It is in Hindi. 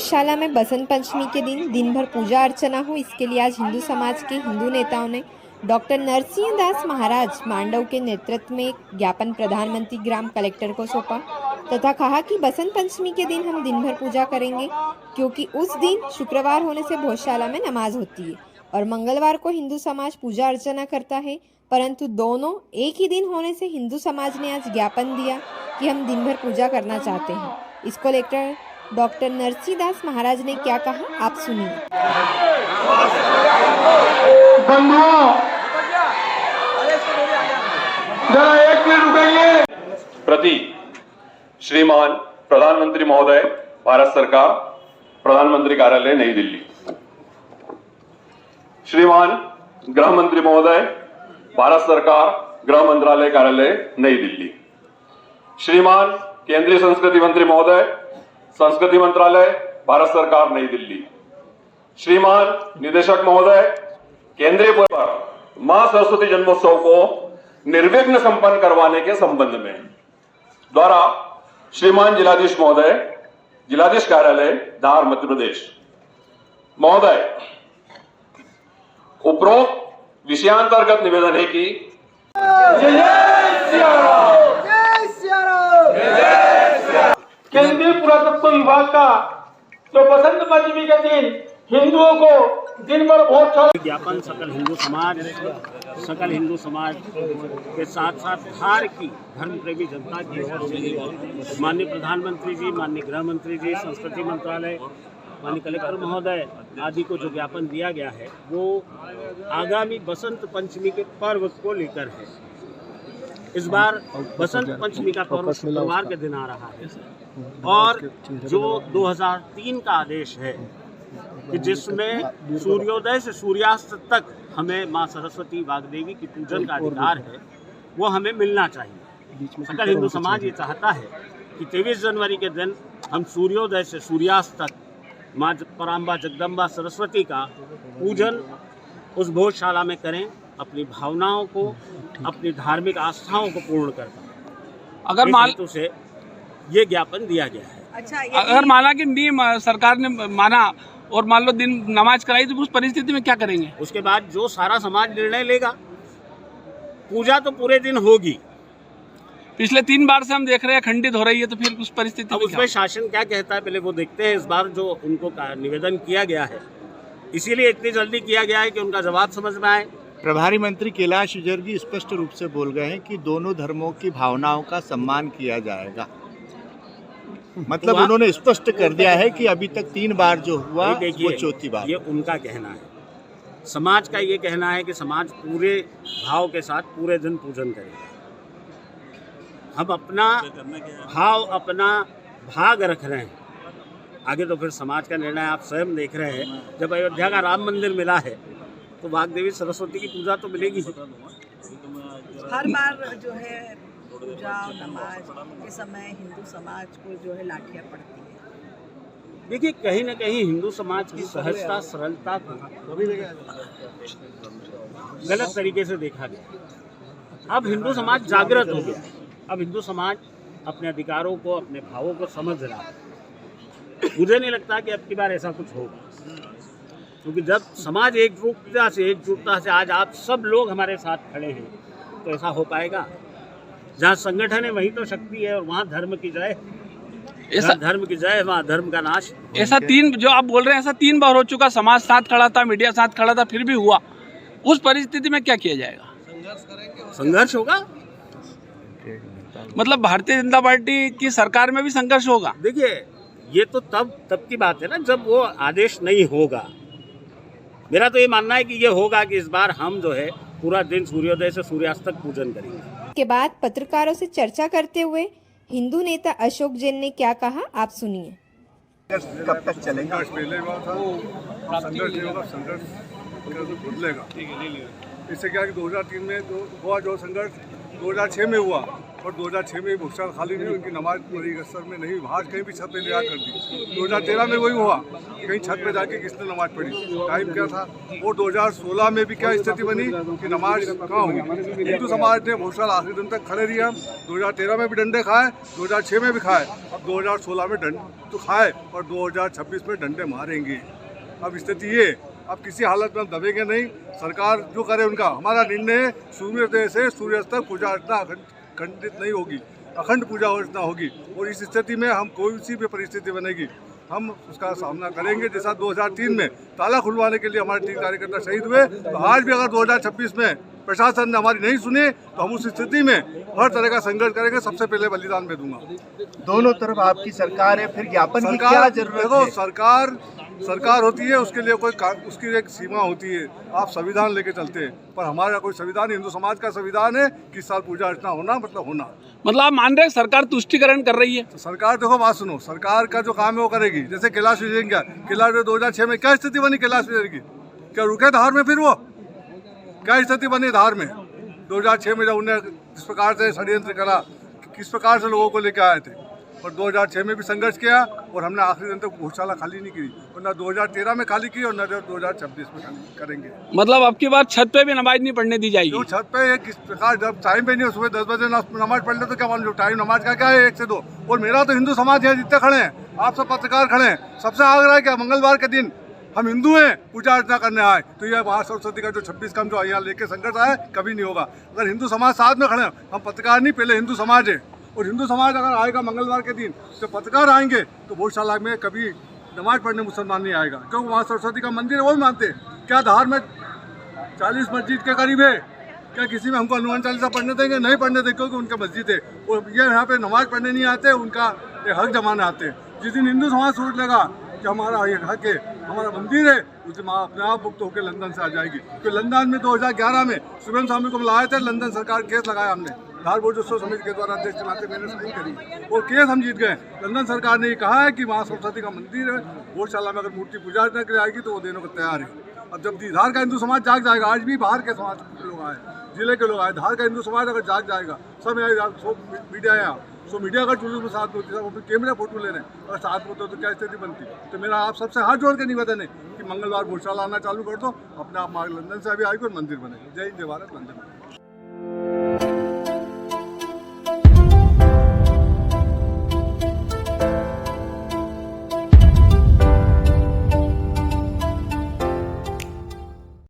भोजशाला में बसंत पंचमी के दिन भर पूजा अर्चना हो, इसके लिए आज हिंदू समाज के हिंदू नेताओं ने डॉक्टर नरसिंह दास महाराज मांडव के नेतृत्व में एक ज्ञापन प्रधानमंत्री ग्राम कलेक्टर को सौंपा तथा कहा कि बसंत पंचमी के दिन हम दिन भर पूजा करेंगे, क्योंकि उस दिन शुक्रवार होने से भोजशाला में नमाज होती है और मंगलवार को हिंदू समाज पूजा अर्चना करता है, परंतु दोनों एक ही दिन होने से हिंदू समाज ने आज ज्ञापन दिया कि हम दिन भर पूजा करना चाहते हैं। इसको लेकर डॉक्टर नरसिंह दास महाराज ने क्या कहा, आप सुनिए। बंधुओं, जरा एक मिनट रुकेंगे। प्रति श्रीमान प्रधानमंत्री महोदय, भारत सरकार, प्रधानमंत्री कार्यालय, नई दिल्ली। श्रीमान गृह मंत्री महोदय, भारत सरकार, गृह मंत्रालय कार्यालय, नई दिल्ली। श्रीमान केंद्रीय संस्कृति मंत्री महोदय, संस्कृति मंत्रालय, भारत सरकार, नई दिल्ली। श्रीमान निदेशक महोदय, केंद्रीय पर मां सरस्वती जन्मोत्सव को निर्विघ्न संपन्न करवाने के संबंध में द्वारा श्रीमान जिलाधीश महोदय, जिलाधीश कार्यालय, धार, मध्य प्रदेश महोदय, उपरोक्त विषयांतर्गत निवेदन है कि केंद्रीय पुरातत्व विभाग का जो बसंत पंचमी के दिन हिंदुओं को दिन भर भोजशाला ज्ञापन सकल हिंदू समाज के साथ साथ धार की धर्म प्रेमी जनता की ओर से माननीय प्रधानमंत्री जी, माननीय गृह मंत्री जी, संस्कृति मंत्रालय, माननीय कलेक्टर महोदय आदि को जो ज्ञापन दिया गया है वो आगामी बसंत पंचमी के पर्व को लेकर है। इस बार बसंत पंचमी का पर्व शुक्रवार के दिन आ रहा है और जो 2003 का आदेश है कि जिसमें सूर्योदय से सूर्यास्त तक हमें मां सरस्वती वाग्देवी की पूजन का अधिकार है, वो हमें मिलना चाहिए। सकल हिंदू समाज ये चाहता है कि 23 जनवरी के दिन हम सूर्योदय से सूर्यास्त तक मां पराम्बा जगदम्बा सरस्वती का पूजन उस भोजशाला में करें, अपनी भावनाओं को, अपनी धार्मिक आस्थाओं को पूर्ण कर पाएं। अगर मान से ये ज्ञापन दिया गया है। अच्छा, अगर माना कि नियम सरकार ने माना और मान लो दिन नमाज कराई, तो उस परिस्थिति में क्या करेंगे? उसके बाद जो सारा समाज निर्णय लेगा, पूजा तो पूरे दिन होगी। पिछले 3 बार से हम देख रहे हैं खंडित हो रही है, तो फिर उस परिस्थिति अब उसमें शासन क्या कहता है पहले वो देखते हैं। इस बार जो उनको निवेदन किया गया है, इसीलिए इतनी जल्दी किया गया है कि उनका जवाब समझ में आए। प्रभारी मंत्री कैलाश विजयवर्गीय स्पष्ट रूप से बोल गए हैं कि दोनों धर्मों की भावनाओं का सम्मान किया जाएगा। मतलब उन्होंने स्पष्ट कर दिया है कि अभी तक 3 बार जो हुआ वो चौथी बार। ये उनका कहना है। समाज का ये कहना है कि समाज पूरे भाव के साथ पूरे दिन पूजन करेगा। हम अपना भाव, अपना भाग रख रहे हैं। आगे तो फिर समाज का निर्णय आप स्वयं देख रहे हैं। जब अयोध्या का राम मंदिर मिला है तो वाग्देवी सरस्वती की पूजा तो मिलेगी। हर बार जो है पूजा और नमाज के समय हिंदू समाज को जो है लाठियाँ पड़ती है। देखिए, कहीं ना कहीं हिंदू समाज की सहजता, सरलता को गलत तरीके से देखा गया। अब हिंदू समाज जागृत हो गया। अब हिंदू समाज अपने अधिकारों को, अपने भावों को समझ रहा है। मुझे नहीं लगता कि अब की बार ऐसा कुछ होगा, क्योंकि जब समाज एकजुटता से आज आप सब लोग हमारे साथ खड़े हैं, तो ऐसा हो पाएगा। जहाँ संगठन है वहीं तो शक्ति है, और वहाँ धर्म की जय, धर्म की जय, वहाँ धर्म का नाश। ऐसा 3 जो आप बोल रहे हैं, ऐसा 3 बार हो चुका। समाज साथ खड़ा था, मीडिया साथ खड़ा था, फिर भी हुआ। उस परिस्थिति में क्या किया जाएगा? संघर्ष होगा। मतलब भारतीय जनता पार्टी की सरकार में भी संघर्ष होगा। देखिए, ये तो तब की बात है ना, जब वो आदेश नहीं होगा। मेरा तो ये मानना है कि ये होगा कि इस बार हम जो है पूरा दिन सूर्योदय से सूर्यास्त तक पूजन करेंगे। के बाद पत्रकारों से चर्चा करते हुए हिंदू नेता अशोक जैन ने क्या कहा, आप सुनिए। कब तक चलेगा? पहले हुआ था, संघर्ष नहीं होगा, संघर्ष बदलेगा। इससे क्या कि 2003 में हुआ जो संघर्ष 2006 में हुआ, और 2006 में भूषण खाली नहीं, उनकी नमाज पढ़ी असर में नहीं, बाहर कहीं भी छत पे ले कर दी। 2013 में वही हुआ कि कहीं छत पे जाके किसने नमाज पढ़ी, टाइम क्या था। और 2016 में भी क्या स्थिति बनी कि नमाज कहाँ होगी। हिंदू समाज ने भूषण आखिरी दिन तक खड़े रहे। 2013 में भी डंडे खाए, 2006 में भी खाए, अब 2016 में डंडे तो खाए और 2026 में डंडे मारेंगे। अब स्थिति ये, अब किसी हालत में हम दबेंगे नहीं। सरकार जो करे उनका, हमारा निर्णय सूर्योदय से सूर्यास्त तक पूजा अर्चना खंडित नहीं होगी, अखंड पूजा अर्चना होगी। और इस स्थिति में हम कोई सी भी परिस्थिति बनेगी हम उसका सामना करेंगे। जैसा 2003 में ताला खुलवाने के लिए हमारे 3 कार्यकर्ता शहीद हुए, तो आज भी अगर 2026 में प्रशासन ने हमारी नहीं सुनी तो हम उस स्थिति में हर तरह का संघर्ष करेंगे। सबसे पहले बलिदान में दूंगा। दोनों तरफ आपकी सरकार है, फिर ज्ञापन की क्या जरूरत है? सरकार होती है, उसके लिए उसकी एक सीमा होती है। आप संविधान लेके चलते हैं, पर हमारा कोई संविधान, हिंदू समाज का संविधान है कि इस साल पूजा अर्चना होना मतलब होना। मतलब आप मान रहे हैं सरकार तुष्टिकरण कर रही है? तो सरकार, देखो बात सुनो, सरकार का जो काम है वो करेगी। जैसे कैलाश विजयन का, कैलाश 2006 में क्या स्थिति बनी कैलाश विजयन की, क्या रुके धार में? फिर वो क्या स्थिति बनी धार में 2006 में, जब उन्हें जिस प्रकार से षड्यंत्र करा, किस प्रकार से लोगों को लेकर आए थे। और 2006 में भी संघर्ष किया और हमने आखिरी दिन तक गौशाला खाली नहीं की, और न 2013 में खाली की और न 2026 में करेंगे। मतलब अब की बार छत पे भी नमाज नहीं पढ़ने दी जाएगी? जो छत पे किस प्रकार, जब टाइम पे नहीं, सुबह 10 बजे नमाज पढ़ ले तो क्या मालूम टाइम नमाज का क्या है 1 से 2। और मेरा तो हिंदू समाज है, जितने खड़े हैं, आप सब पत्रकार खड़े हैं, सबसे आग्रह है क्या मंगलवार के दिन हम हिंदू हैं, पूजा अर्चना करने आए, तो ये महासरस्वती का जो 26 का जो यहाँ लेके संकट आए कभी नहीं होगा। अगर हिंदू समाज साथ में खड़े हैं, हम पत्रकार नहीं, पहले हिंदू समाज है। और हिंदू समाज अगर आएगा मंगलवार के दिन, तो पत्रकार आएंगे, तो गौशाला में कभी नमाज पढ़ने मुसलमान नहीं आएगा, क्योंकि वहाँ सरस्वती का मंदिर है, वो भी मानते हैं। क्या धार में 40 मस्जिद के करीब है, क्या किसी में हमको हनुमान चालीसा पढ़ने देंगे? नहीं पढ़ने देंगे, क्योंकि उनके मस्जिद है। और ये यहाँ पे नमाज पढ़ने नहीं आते, उनका हक जमाने आते हैं। जिस दिन हिंदू समाज सोच लेगा कि हमारा ये हक है, हमारा मंदिर है, उस दिन अपने आप मुक्त होकर लंदन से आ जाएगी। तो लंदन में 2011 में सुब्रमण्यम स्वामी को लाए थे, लंदन सरकार केस लगाया हमने, धार बोर्डोत्सव समिति के द्वारा अध्यक्ष के नाते मैंने साइन करी और केस हम जीत गए। लंदन सरकार ने ये कहा है कि वहाँ सरस्वती का मंदिर है, गौशाला में अगर मूर्ति पूजा अर्चना के लिए आएगी तो वो देने को तैयार है। अब जब धार का हिंदू समाज जाग जाएगा, आज भी बाहर के समाज के लोग आए, जिले के लोग आए, धार का हिंदू समाज अगर जाग जाएगा, सब मीडिया है, सो मीडिया का टूरिज्म साथ में होती है, वो कैमरा फोटो ले रहे हैं, अगर साथ में होते तो क्या स्थिति बनती। तो मेरा आप सबसे हाथ जोड़ के निवेदन है कि मंगलवार गौशाला आना चालू कर दो, अपने आप मार्ग लंदन से अभी आएगी और मंदिर बनेगी। जय हिंद, जय भारत, वंदे मातरम।